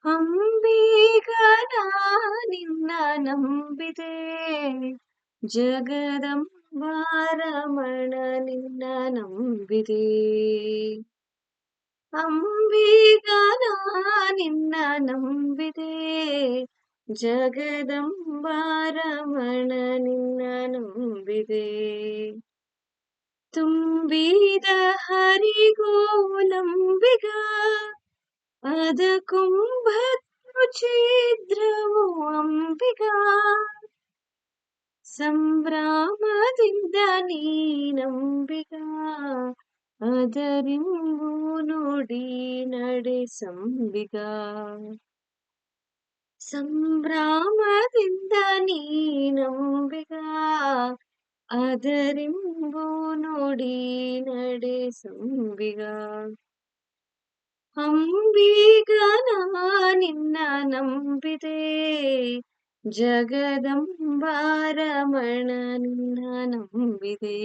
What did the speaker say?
ಅಂಬಿಗನ ನಿನ್ನ ನಂಬಿದೆ ಜಗದಂಬಾರಮಣ ನಿನ್ನ ನಂಬಿದೆ ಅಂಬಿಗನ ನಿನ್ನ ನಂಬಿದೆ ಜಗದಂಬಾರಮಣ ನಿನ್ನ ನಂಬಿದೆ ತುಂಬಿದ ಹರಿಗೋಲಂಬಿಗ ಅದ ಕುಂಭತ್ತು ಛಿದ್ರವು ಅಂಬಿಗ ಸಂಭ್ರಮದಿಂದ ನೀನಂಬಿಗ ಅದರಿಂಬು ನುಡಿ ನಡೆಸಂಬಿಗ ಸಂಭ್ರಮದಿಂದ ನೀನಂಬಿಗ ಅದರಿಂಬು ನುಡಿ ನಡೆಸಂಬಿಗ ಅಂಬಿಗನ ನಿನ್ನ ನಂಬಿದೆ ಜಗದಂಬಾರಮಣ ನಿನ್ನ ನಂಬಿದೆ